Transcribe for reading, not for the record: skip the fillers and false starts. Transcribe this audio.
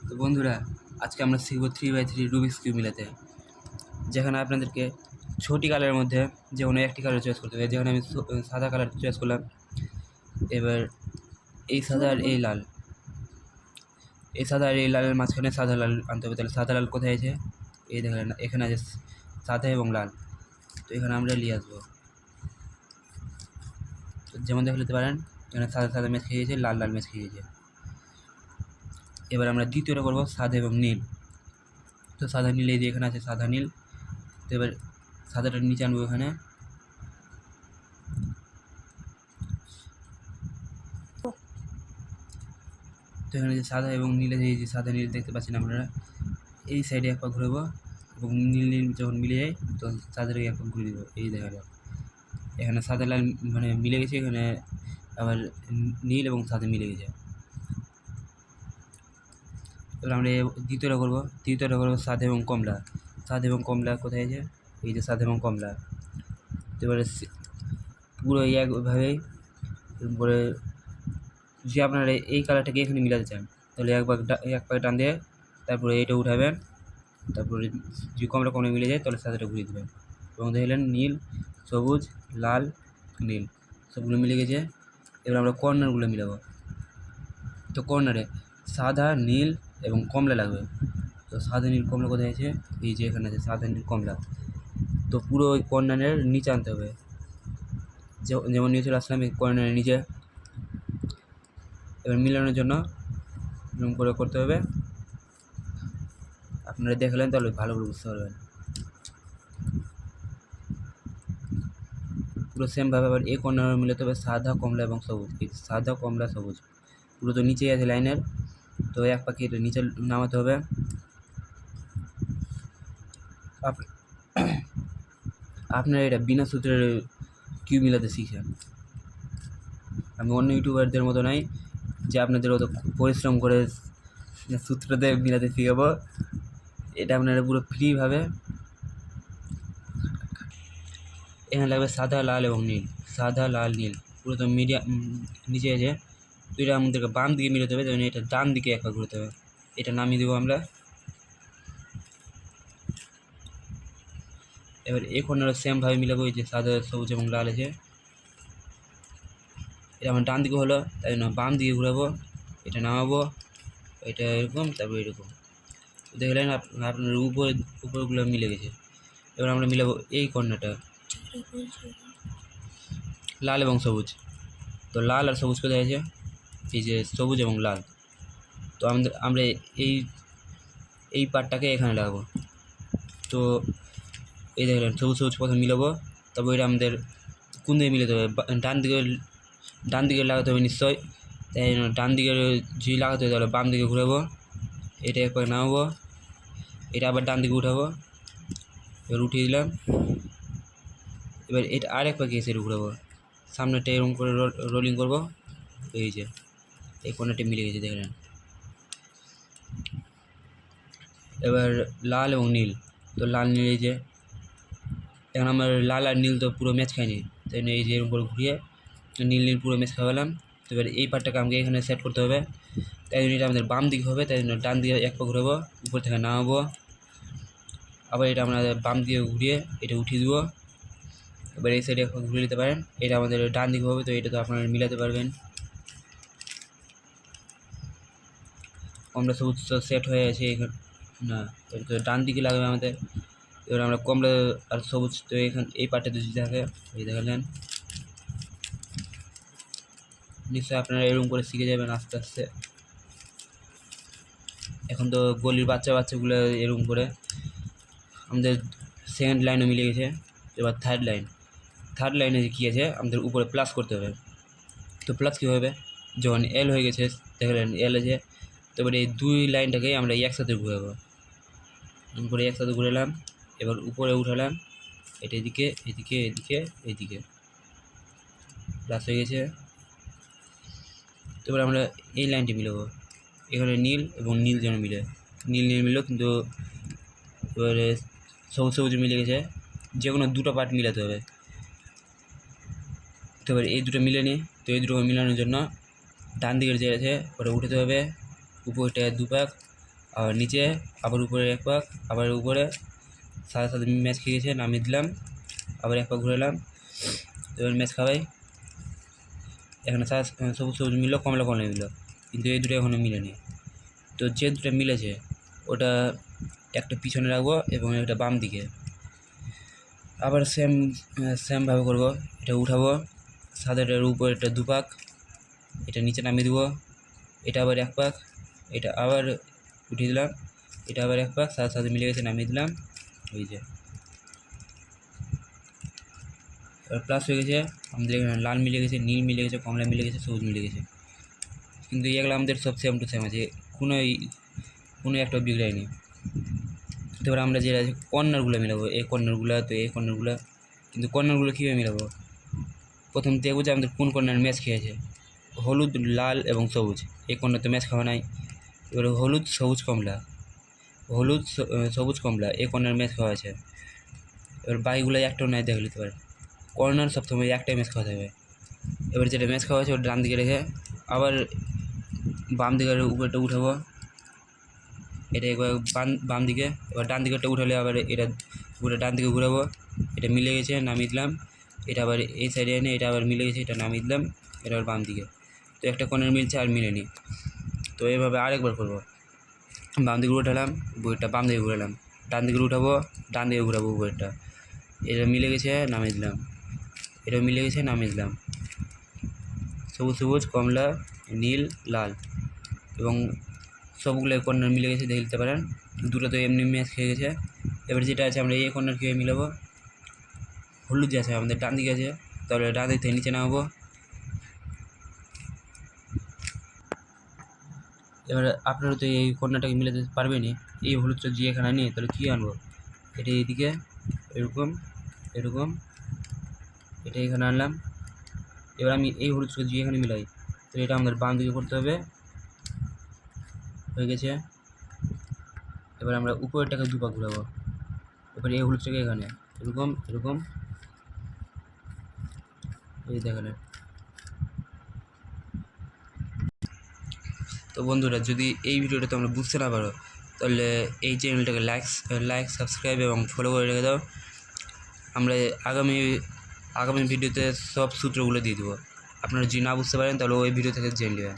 তো বন্ধুরা, আজকে আমরা শিখব 3x3 রুবিক্স কিউব মিলাতে, যেখানে আপনাদেরকে ছটি কালারের মধ্যে যে কোনো একটি কালার চয়েস করতে হবে। যেখানে আমি সাদা কালার চয়েস করলাম। এবার এই সাদা আর এই লাল, এই সাদা আর এই লালের মাঝখানে সাদা লাল আনতে হবে। তাহলে সাদা লাল কোথায় আছে? এই দেখলেন, এখানে আছে সাদা এবং লাল। তো এখানে আমরা নিয়ে আসবো। তো যেমন দেখে নিতে পারেন, এখানে সাদা সাদা ম্যাচ খেয়ে গেছে, লাল লাল ম্যাচ খেয়ে গেছে। এবার আমরা দ্বিতীয়টা করবো সাদা এবং নীল। তো সাদা নীল, এই যে এখানে আছে সাদা নীল। তো এবার সাদাটা নিচে আনবো এখানে। তো এখানে যে সাদা এবং নীলে, এই যে সাদা নীল দেখতে পাচ্ছেন আপনারা, এই সাইডে এক পাক ঘুরবো এবং নীল নীল যখন মিলে যায় তো সাদাটাকে এক পাক ঘুরে দেবো। এই দেখা যাক, এখানে সাদা লাল মানে মিলে গেছে, এখানে আবার নীল এবং সাদা মিলে গেছে। এবার আমরা দ্বিতীয়টা করবো সাদা এবং কমলা। সাদা এবং কমলা কোথায় আছে? এই যে সাদা এবং কমলা। তো এবারে পুরো একভাবে করে, যে আপনারা এই কালারটাকে এখানে মিলাতে চান তাহলে এক পাক টান দিয়ে তারপরে এইটা উঠাবেন, তারপরে যে কমলা কমলা মিলে যায় তাহলে সাদাটা ঘুরিয়ে দেবেন এবং দেখলেন নীল, সবুজ, লাল, নীল সবগুলো মিলে গেছে। এবার আমরা কর্নারগুলো মিলাবো। তো কর্নারে সাদা, নীল এবং কমলা লাগবে। তো সাদা নীল কমলা কোথায় আছে? এই যে এখানে আছে সাদা নীল কমলা। তো পুরো ওই কর্নারের নিচে আনতে হবে। যেমন নিয়ে চলে আসলাম এই কর্নারের নিচে। এবার মিলানোর জন্য জুম করে করতে হবে। আপনারা দেখলেন তাহলে ভালো করে বুঝতে পারবেন। পুরো সেমভাবে আবার এই কর্নারে মিলাতে হবে সাদা, কমলা এবং সবুজ। এই সাদা, কমলা, সবুজ পুরো তো নিচেই আছে লাইনের। তো এক পাখি এটা নিচে নামাতে হবে। আপনারা এটা বিনা সূত্রের কিউব মিলাতে শিখেন। আমি অন্য ইউটিউবারদের মতো নাই যে আপনাদের অত পরিশ্রম করে সূত্রতে মিলাতে শিখাবো। এটা আপনারা পুরো ফ্রিভাবে। এখানে লাগবে সাদা, লাল এবং নীল। সাদা, লাল, নীল পুরো তো মিডিয়াম নিচে আছে। তো এটা আমাদেরকে বাম দিকে মিলাতে হবে, যেমন এটা ডান দিকে একবার ঘুরতে হবে। এটা নামিয়ে দেবো আমরা। এবার এখন আরও সেমভাবে মিলাবো। এই যে সাদা, সবুজ এবং লাল আছে, এটা আমার ডান দিকে হলো, তাই জন্য বাম দিকে ঘুরাবো। এটা নামাবো, এটা এরকম, তারপর এরকম। দেখলেন আপনার উপরগুলো মিলে গেছে। এবার আমরা মিলাবো এই কর্নারটা, লাল এবং সবুজ। তো লাল আর সবুজ কোথায় আছে? এই যে সবুজ এবং লাল। তো আমরা এই পার্টটাকে এখানে লাগাবো। তো এই দেখলেন সবুজ সবুজ প্রথমে মিলাবো, তারপর এটা আমাদের কোন দিকে মিলাতে হবে? ডান দিকে লাগাতে হবে নিশ্চয়। তাই জন্য ডান দিকে যদি লাগাতে হবে তাহলে বাম দিকে ঘুরাবো। এটা একবার নামাবো, এটা আবার ডান দিকে উঠাবো। এবার উঠিয়ে দিলাম। এবার এটা আরেক পাখি এসে ঘুরাবো, সামনেটা এরকম করে রোলিং করবো। এই যে এই কোণাটি মিলে গেছে দেখলেন। এবার লাল এবং নীল। তো লাল নীল, এই যে এখন আমার লাল আর নীল তো পুরো ম্যাচ খায়নি, তাই জন্য এই যে এরকম করে ঘুরিয়ে নীল নীল পুরো ম্যাচ খাওয়ালাম। তো এবার এই পার্টটাকে আমাকে এখানে সেট করতে হবে, তাই জন্য এটা আমাদের বাম দিকে হবে। তাই জন্য ডান দিকে এক পা ঘুরাবো, উপর থেকে নামাবো। আবার এটা আমরা বাম দিকে ঘুরিয়ে এটা উঠিয়ে দেবো। এবার এই সাইডে এখন ঘুরে নিতে পারেন, এটা আমাদের ডান দিকে হবে। তো এটা তো আপনারা মিলাতে পারবেন। কমলা সবুজ সেট হয়ে আছে এখানে, না তো ডান দিকে লাগবে আমাদের। এবার আমরা কমলা আর সবুজ তো এখানে এই পার্টে যদি থাকে, এই দেখালেন। নিশ্চয়ই আপনারা এরকম করে শিখে যাবেন আস্তে আস্তে। এখন তো গলির বাচ্চাগুলো এরকম করে। আমাদের সেকেন্ড লাইনও মিলে গেছে। এবার থার্ড লাইনে কী আছে? আমাদের উপরে প্লাস করতে হবে। তো প্লাস কী হবে? যখন এল হয়ে গেছে, দেখলেন এল আছে। তো এবার এই দুই লাইনটাকে আমরা একসাথে ঘুরাবো। উপরে একসাথে ঘুরালাম, এবার উপরে উঠালাম। এটা এদিকে, এদিকে, এদিকে, এদিকে প্লাস হয়ে গেছে। তো এবার আমরা এই লাইনটি মিলাবো। এখানে নীল এবং নীল যেন মিলে, নীল নীল মিললো, কিন্তু এবারে সবুজ সবুজ মিলে গেছে। যে কোনো দুটো পার্ট মিলাতে হবে। তো এবার এই দুটো মিলে নিই। তো এই দুটো মিলানোর জন্য ডান দিকের যে আছে ওটা উঠাতে হবে, উপরটা দু পাক, আবার নিচে, আবার উপরে এক পাক, আবার উপরে সাথে সাথে ম্যাচ খেয়ে গেছে, নামিয়ে দিলাম, আবার এক পাক ঘুরালাম, এবার ম্যাচ খাওয়াই। এখানে সবুজ সবুজ মিললো, কমলা কমলা মিললো, কিন্তু এই দুটো এখনও মিলেনি। তো যে দুটো মিলেছে ওটা একটা পিছনে রাখবো এবং একটা বাম দিকে। আবার সেমভাবে করবো, এটা উঠাবো, সাদাটার উপর এটা দুপাক, এটা নিচে নামিয়ে দেবো, এটা আবার এক পাক, এটা আবার উঠিয়ে দিলাম, এটা আবার এক পাক, সাথে সাথে মিলে গেছে, নামিয়ে দিলাম, এই যে এবার প্লাস হয়ে গেছে। আমাদের এখানে লাল মিলে গেছে, নীল মিলে গেছে, কমলা মিলে গেছে, সবুজ মিলে গেছে, কিন্তু এগুলো আমাদের সব সেম টু সেম আছে, কোনো একটা বিগড়ায়নি। তো এবার আমরা যেটা আছে কর্নারগুলো মিলাবো, এই কর্নারগুলো, তো এই কর্নারগুলো, কিন্তু কর্নারগুলো কীভাবে মিলাবো? প্রথম দেখবো যে আমাদের কোন কর্নার ম্যাচ খেয়েছে। হলুদ, লাল এবং সবুজ, এই কর্নার তো ম্যাচ খাওয়া নাই। এবার হলুদ, সবুজ, কমলা, হলুদ, সবুজ, কমলা, এই কর্নার ম্যাচ খাওয়া আছে। এবার বাকিগুলো একটাও নাই দেখে নিতে পারে। কর্নার সবসময় একটাই ম্যাচ খাওয়া থাকবে। এবার যেটা ম্যাচ খাওয়া আছে ওটা ডান দিকে রেখে আবার বাম দিকের উপরটা উঠাবো, এটা একবার বাম দিকে, এবার ডান দিকেরটা উঠালে আবার এটা পুরো ডান দিকে ঘুরাবো, এটা মিলে গেছে, নামিয়ে দিলাম, এটা আবার এই সাইডে এনে এটা আবার মিলে গেছে, এটা নামিয়ে দিলাম, এটা আবার বাম দিকে। তো একটা কর্নার মিলছে আর মিলেনি, তো এইভাবে আরেকবার করবো। বাম দিকে উঠালাম, উপরেরটা বাম দিকে ঘুরালাম, ডান দিকে উঠাবো, ডান দিকে ঘুরাবো উপরেরটা, এটা মিলে গেছে, নামিয়ে দিলাম, এটা মিলে গেছে, নামিয়ে দিলাম, সবুজ সবুজ, কমলা, নীল, লাল এবং সবগুলো কর্নার মিলে গেছে, দেখে নিতে পারেন। দুটো তো এমনি ম্যাচ খেয়ে গেছে। এবার যেটা আছে আমরা এই কর্নার কীভাবে মিলাবো, হলুদ যে আছে আমাদের ডান দিকে আছে, তাহলে ডান দিক থেকে নিচে নামাবো। এবার আপনারা তো এই কর্নারটাকে মিলাতে পারবেনই, এই হলুদটা যে এখানে নিয়ে তাহলে কী আনবো, এটা এইদিকে এরকম এরকম, এটা এখানে আনলাম। এবার আমি এই হলুদটা যে এখানে মিলাই, তো এটা আমাদের বাম দিকে করতে হবে, হয়ে গেছে। এবার আমরা উপরেরটাকে দুপাক ঘুরাবো, এবার এই হলুদটাকে এখানে এরকম এরকম, এই দেখালে। তো বন্ধুরা, যদি এই ভিডিওটা তোমরা বুঝতে না পারো তাহলে এই চ্যানেলটাকে লাইক সাবস্ক্রাইব এবং ফলো করে রেখে দাও। আমরা আগামী ভিডিওতে সব সূত্রগুলো দিয়ে দেবো। আপনারা যদি না বুঝতে পারেন তাহলে ওই ভিডিও থেকে জেনে নেবেন।